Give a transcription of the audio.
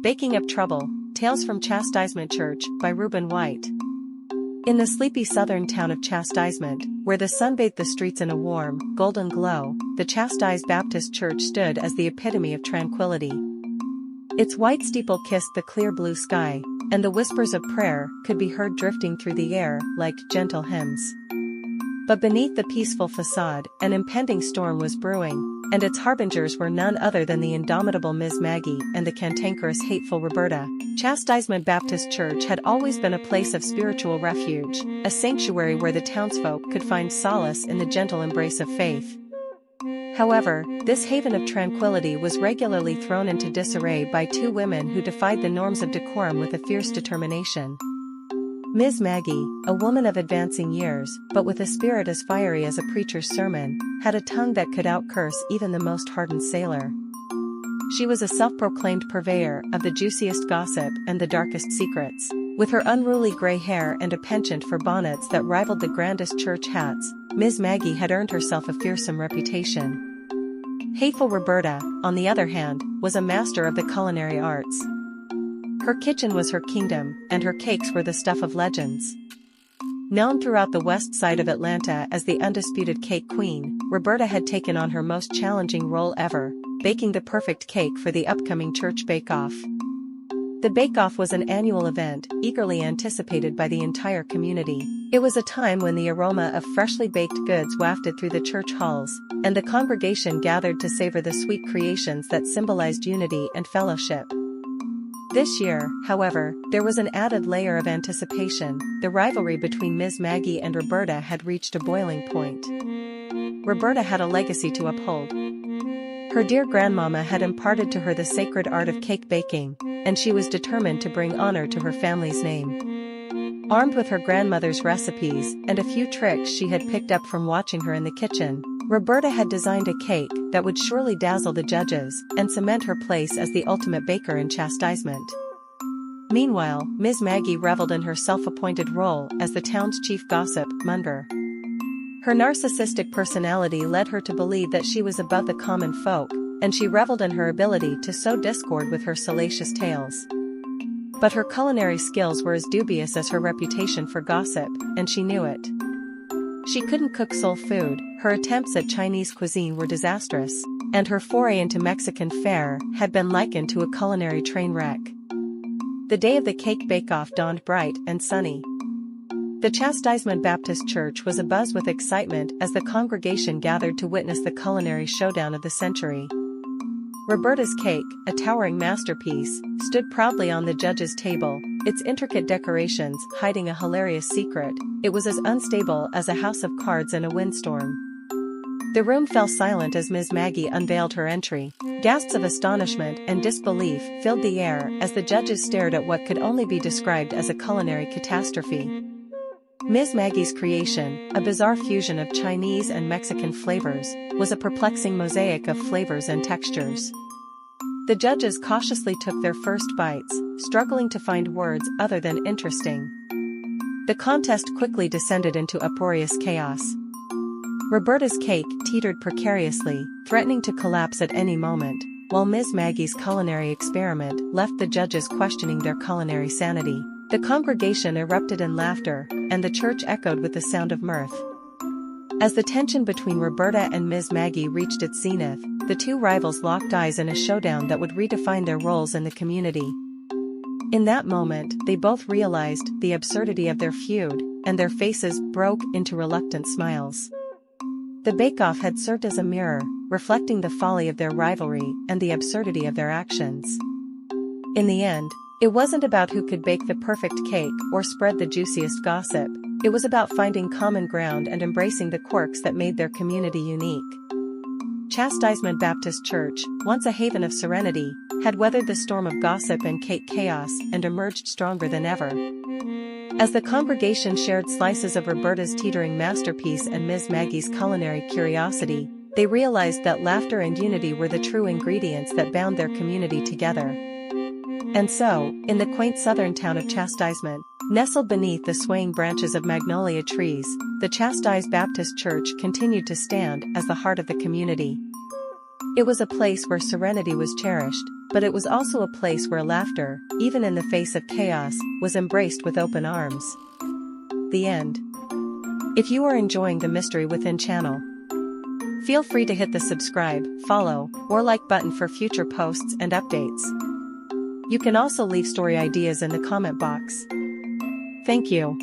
Baking Up Trouble, Tales from Chastisement Church, by Reuben White. In the sleepy southern town of Chastisement, where the sun bathed the streets in a warm, golden glow, the Chastise Baptist Church stood as the epitome of tranquility. Its white steeple kissed the clear blue sky, and the whispers of prayer could be heard drifting through the air like gentle hymns. But beneath the peaceful facade, an impending storm was brewing, and its harbingers were none other than the indomitable Ms. Maggie and the cantankerous Hateful Roberta. Chastisement Baptist Church had always been a place of spiritual refuge, a sanctuary where the townsfolk could find solace in the gentle embrace of faith. However, this haven of tranquility was regularly thrown into disarray by two women who defied the norms of decorum with a fierce determination. Ms. Maggie, a woman of advancing years, but with a spirit as fiery as a preacher's sermon, had a tongue that could out-curse even the most hardened sailor. She was a self-proclaimed purveyor of the juiciest gossip and the darkest secrets. With her unruly gray hair and a penchant for bonnets that rivaled the grandest church hats, Ms. Maggie had earned herself a fearsome reputation. Hateful Roberta, on the other hand, was a master of the culinary arts. Her kitchen was her kingdom, and her cakes were the stuff of legends. Known throughout the west side of Atlanta as the undisputed cake queen, Roberta had taken on her most challenging role ever, baking the perfect cake for the upcoming church bake-off. The bake-off was an annual event, eagerly anticipated by the entire community. It was a time when the aroma of freshly baked goods wafted through the church halls, and the congregation gathered to savor the sweet creations that symbolized unity and fellowship. This year, however, there was an added layer of anticipation. The rivalry between Ms. Maggie and Roberta had reached a boiling point. Roberta had a legacy to uphold. Her dear grandmama had imparted to her the sacred art of cake baking, and she was determined to bring honor to her family's name. Armed with her grandmother's recipes and a few tricks she had picked up from watching her in the kitchen, Roberta had designed a cake that would surely dazzle the judges and cement her place as the ultimate baker in chastisement. Meanwhile, Ms. Maggie reveled in her self-appointed role as the town's chief gossip monger. Her narcissistic personality led her to believe that she was above the common folk, and she reveled in her ability to sow discord with her salacious tales. But her culinary skills were as dubious as her reputation for gossip, and she knew it. She couldn't cook soul food, her attempts at Chinese cuisine were disastrous, and her foray into Mexican fare had been likened to a culinary train wreck. The day of the cake bake-off dawned bright and sunny. The Chastisement Baptist Church was abuzz with excitement as the congregation gathered to witness the culinary showdown of the century. Roberta's cake, a towering masterpiece, stood proudly on the judges' table, its intricate decorations hiding a hilarious secret. It was as unstable as a house of cards in a windstorm. The room fell silent as Ms. Maggie unveiled her entry. Gasps of astonishment and disbelief filled the air as the judges stared at what could only be described as a culinary catastrophe. Ms. Maggie's creation, a bizarre fusion of Chinese and Mexican flavors, was a perplexing mosaic of flavors and textures. The judges cautiously took their first bites, struggling to find words other than interesting. The contest quickly descended into uproarious chaos. Roberta's cake teetered precariously, threatening to collapse at any moment, while Ms. Maggie's culinary experiment left the judges questioning their culinary sanity. The congregation erupted in laughter, and the church echoed with the sound of mirth. As the tension between Roberta and Ms. Maggie reached its zenith, the two rivals locked eyes in a showdown that would redefine their roles in the community. In that moment, they both realized the absurdity of their feud, and their faces broke into reluctant smiles. The bake-off had served as a mirror, reflecting the folly of their rivalry and the absurdity of their actions. In the end, it wasn't about who could bake the perfect cake or spread the juiciest gossip. It was about finding common ground and embracing the quirks that made their community unique. Chastisement Baptist Church, once a haven of serenity, had weathered the storm of gossip and cake chaos and emerged stronger than ever. As the congregation shared slices of Roberta's teetering masterpiece and Ms. Maggie's culinary curiosity, they realized that laughter and unity were the true ingredients that bound their community together. And so, in the quaint southern town of Chastisement, nestled beneath the swaying branches of magnolia trees, the Chastise Baptist Church continued to stand as the heart of the community. It was a place where serenity was cherished, but it was also a place where laughter, even in the face of chaos, was embraced with open arms. The end. If you are enjoying the Mystery Within channel, feel free to hit the subscribe, follow, or like button for future posts and updates. You can also leave story ideas in the comment box. Thank you.